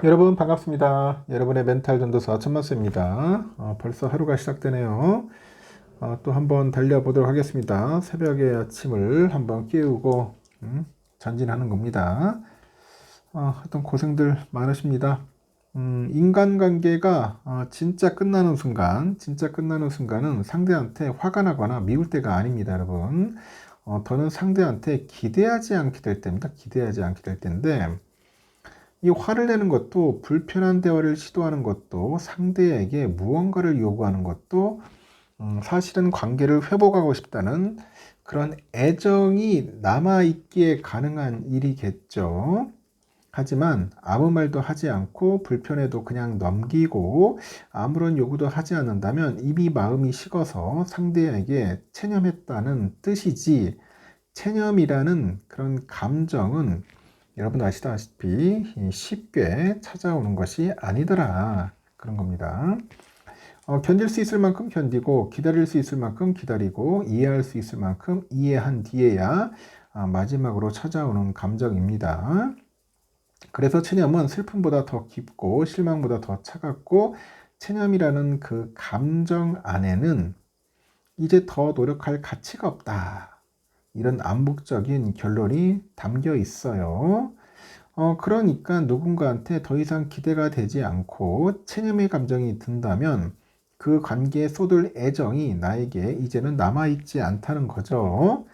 여러분 반갑습니다. 여러분의 멘탈 전도사 천만수입니다. 벌써 하루가 시작되네요. 또 한번 달려보도록 하겠습니다. 새벽의 아침을 한번 깨우고 전진하는 겁니다. 하여튼 고생들 많으십니다. 인간관계가 진짜 끝나는 순간은 상대한테 화가 나거나 미울 때가 아닙니다, 여러분. 더는 상대한테 기대하지 않게 될 때입니다. 기대하지 않게 될 때인데, 이 화를 내는 것도, 불편한 대화를 시도하는 것도, 상대에게 무언가를 요구하는 것도 사실은 관계를 회복하고 싶다는 그런 애정이 남아있기에 가능한 일이겠죠. 하지만 아무 말도 하지 않고 불편해도 그냥 넘기고 아무런 요구도 하지 않는다면 이미 마음이 식어서 상대에게 체념했다는 뜻이지, 체념이라는 그런 감정은 여러분 아시다시피 쉽게 찾아오는 것이 아니더라, 그런 겁니다. 견딜 수 있을 만큼 견디고 기다릴 수 있을 만큼 기다리고 이해할 수 있을 만큼 이해한 뒤에야 마지막으로 찾아오는 감정입니다. 그래서 체념은 슬픔보다 더 깊고 실망보다 더 차갑고, 체념이라는 그 감정 안에는 이제 더 노력할 가치가 없다, 이런 암묵적인 결론이 담겨 있어요. 그러니까 누군가한테 더 이상 기대가 되지 않고 체념의 감정이 든다면 그 관계에 쏟을 애정이 나에게 이제는 남아있지 않다는 거죠.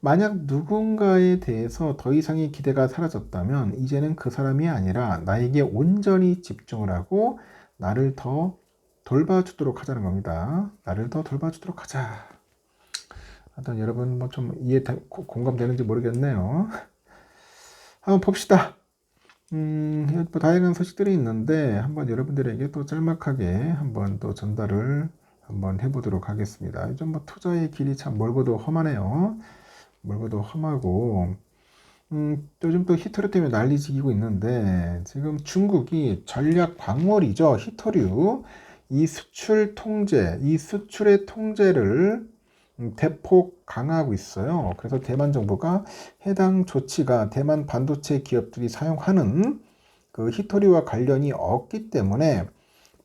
만약 누군가에 대해서 더 이상의 기대가 사라졌다면 이제는 그 사람이 아니라 나에게 온전히 집중을 하고 나를 더 돌봐주도록 하자는 겁니다. 나를 더 돌봐주도록 하자. 하여튼 여러분 뭐 좀 공감되는지 모르겠네요. 한번 봅시다. 뭐 다양한 소식들이 있는데 한번 여러분들에게 또 짤막하게 한번 또 전달을 한번 해보도록 하겠습니다. 요즘 뭐 투자의 길이 참 멀고도 험하네요. 멀고도 험하고, 요즘 또 히토류 때문에 난리지기고 있는데, 지금 중국이 전략 광물이죠, 히토류. 이 수출의 통제를 대폭 강화하고 있어요. 그래서 대만 정부가 해당 조치가 대만 반도체 기업들이 사용하는 그 히토류와 관련이 없기 때문에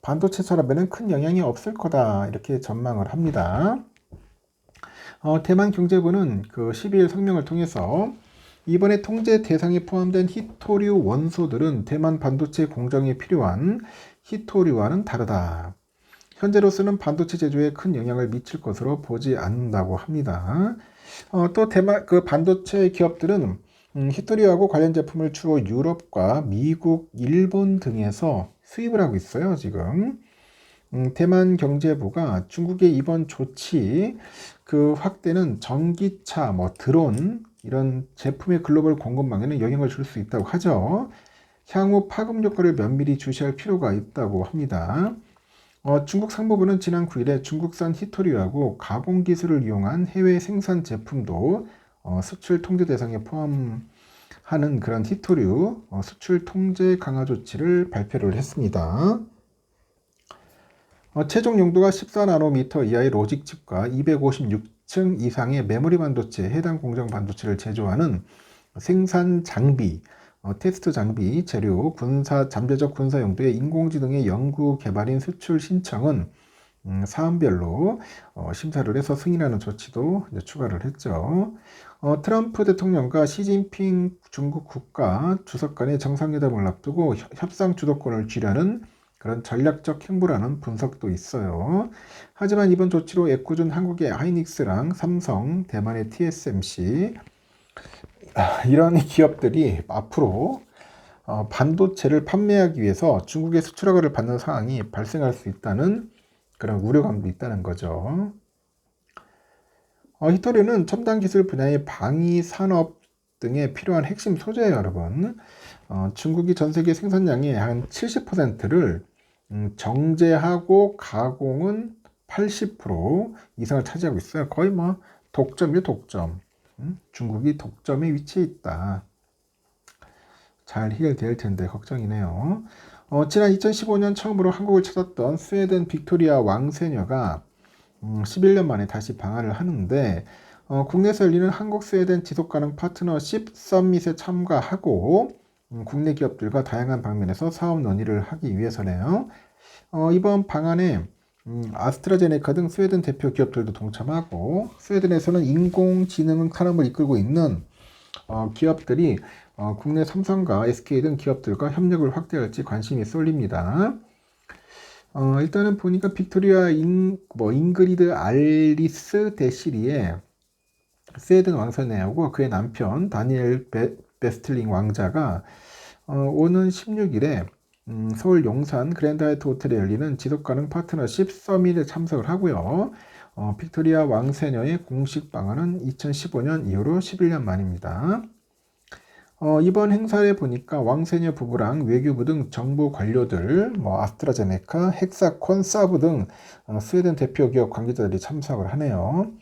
반도체 산업에는 큰 영향이 없을 거다, 이렇게 전망을 합니다. 대만 경제부는 그 12일 성명을 통해서 이번에 통제 대상에 포함된 히토류 원소들은 대만 반도체 공정에 필요한 히토류와는 다르다. 현재로서는 반도체 제조에 큰 영향을 미칠 것으로 보지 않는다고 합니다. 또 대만 그 반도체 기업들은 히토리하고 관련 제품을 주로 유럽과 미국, 일본 등에서 수입을 하고 있어요, 지금. 대만 경제부가 중국의 이번 조치 그 확대는 전기차, 뭐 드론 이런 제품의 글로벌 공급망에는 영향을 줄 수 있다고 하죠. 향후 파급 효과를 면밀히 주시할 필요가 있다고 합니다. 중국 상무부는 지난 9일에 중국산 히토리하고 가공 기술을 이용한 해외 생산 제품도 수출 통제 대상에 포함하는 그런 히토류 수출 통제 강화 조치를 발표를 했습니다. 최종 용도가 14나노미터 이하의 로직 칩과 256층 이상의 메모리 반도체, 해당 공정 반도체를 제조하는 생산 장비, 테스트 장비, 재료, 잠재적 군사 용도의 인공지능의 연구 개발인 수출 신청은 사안별로 심사를 해서 승인하는 조치도 이제 추가를 했죠. 트럼프 대통령과 시진핑 중국 국가 주석 간의 정상회담을 앞두고 협상 주도권을 쥐려는 그런 전략적 행보라는 분석도 있어요. 하지만 이번 조치로 애꿎은 한국의 하이닉스랑 삼성, 대만의 TSMC, 이런 기업들이 앞으로 반도체를 판매하기 위해서 중국의 수출 허가를 받는 상황이 발생할 수 있다는 그런 우려감도 있다는 거죠. 히토류는 첨단 기술 분야의 방위 산업 등에 필요한 핵심 소재예요, 여러분. 중국이 전 세계 생산량의 한 70%를 정제하고 가공은 80% 이상을 차지하고 있어요. 거의 뭐 독점이요, 독점. 중국이 독점에 위치해 있다. 잘 해결될 텐데 걱정이네요. 지난 2015년 처음으로 한국을 찾았던 스웨덴 빅토리아 왕세녀가 11년 만에 다시 방한을 하는데, 국내에서 열리는 한국 스웨덴 지속가능 파트너십 서밋에 참가하고 국내 기업들과 다양한 방면에서 사업 논의를 하기 위해서네요. 이번 방안에 아스트라제네카 등 스웨덴 대표 기업들도 동참하고, 스웨덴에서는 인공지능 산업을 이끌고 있는 기업들이 국내 삼성과 SK 등 기업들과 협력을 확대할지 관심이 쏠립니다. 일단은 보니까 빅토리아 잉그리드 알리스 데시리의 스웨덴 왕세자하고 그의 남편 다니엘 베스틀링 왕자가 오는 16일에 서울 용산 그랜드 하이트 호텔에 열리는 지속가능 파트너십 서밋에 참석을 하고요. 빅토리아 왕세녀의 공식 방한은 2015년 이후로 11년 만입니다. 이번 행사에 보니까 왕세녀 부부랑 외교부 등 정부 관료들, 아스트라제네카, 헥사콘, 사브 등 스웨덴 대표 기업 관계자들이 참석을 하네요.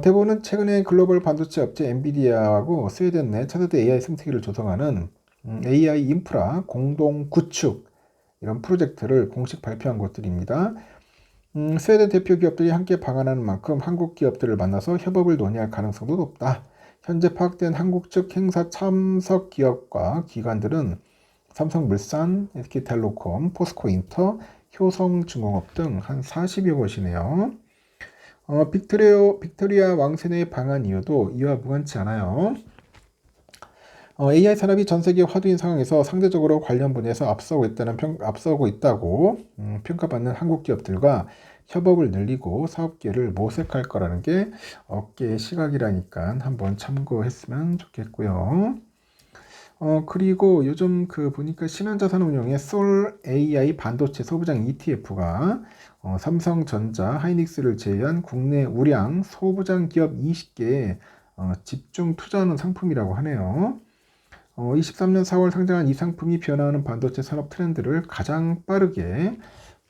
대부분은 최근에 글로벌 반도체 업체 엔비디아하고 스웨덴 내 차세대 AI 생태계를 조성하는 AI 인프라 공동 구축 이런 프로젝트를 공식 발표한 것들입니다. 스웨덴 대표 기업들이 함께 방한하는 만큼 한국 기업들을 만나서 협업을 논의할 가능성도 높다. 현재 파악된 한국 측 행사 참석 기업과 기관들은 삼성물산, SK텔레콤, 포스코인터, 효성중공업 등 한 40여 곳이네요. 빅토리아 왕세녀의 방한 이유도 이와 무관치 않아요. AI 산업이 전 세계 화두인 상황에서 상대적으로 관련 분야에서 앞서고 있다고 평가받는 한국 기업들과 협업을 늘리고 사업 기회를 모색할 거라는 게 업계의 시각이라니까 한번 참고했으면 좋겠고요. 그리고 요즘 보니까 신한자산운용의 솔 AI 반도체 소부장 ETF가 삼성전자, 하이닉스를 제외한 국내 우량 소부장 기업 20개에 집중 투자하는 상품이라고 하네요. 23년 4월 상장한 이 상품이 변화하는 반도체 산업 트렌드를 가장 빠르게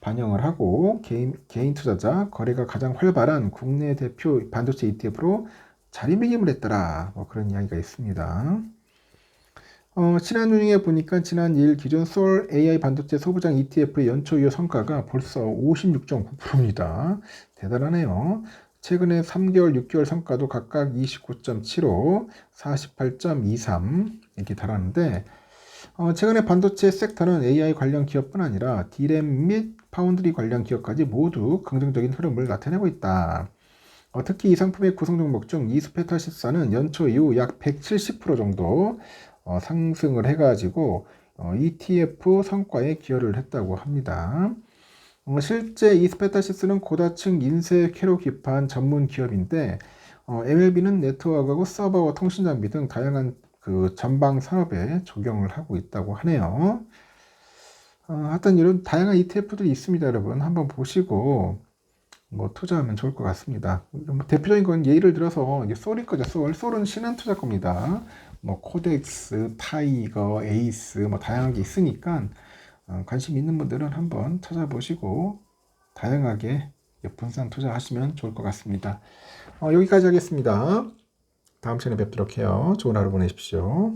반영을 하고 개인 투자자 거래가 가장 활발한 국내 대표 반도체 ETF로 자리매김을 했더라. 그런 이야기가 있습니다. 신한운용에 보니까 지난 2일 기존 솔 AI 반도체 소부장 ETF의 연초 이후 성과가 벌써 56.9%입니다. 대단하네요. 최근에 3개월, 6개월 성과도 각각 29.75, 48.23 이렇게 달하는데 최근에 반도체 섹터는 AI 관련 기업뿐 아니라 D램 및 파운드리 관련 기업까지 모두 긍정적인 흐름을 나타내고 있다. 특히 이 상품의 구성 종목 중 이스페타시스는 연초 이후 약 170% 정도 상승을 해가지고 ETF 성과에 기여를 했다고 합니다. 실제 이스페타시스는 고다층 인쇄 캐로 기판 전문 기업인데 MLB는 네트워크하고 서버와 통신 장비 등 다양한 전방 산업에 적용을 하고 있다고 하네요. 하여튼 이런 다양한 ETF들이 있습니다, 여러분. 한번 보시고 투자하면 좋을 것 같습니다. 대표적인 건 예를 들어서 이게 솔일 거죠. 솔은 신한투자 겁니다. 코덱스, 타이거, 에이스 다양한 게 있으니까 관심 있는 분들은 한번 찾아보시고 다양하게 분산 투자하시면 좋을 것 같습니다. 여기까지 하겠습니다. 다음 시간에 뵙도록 해요. 좋은 하루 보내십시오.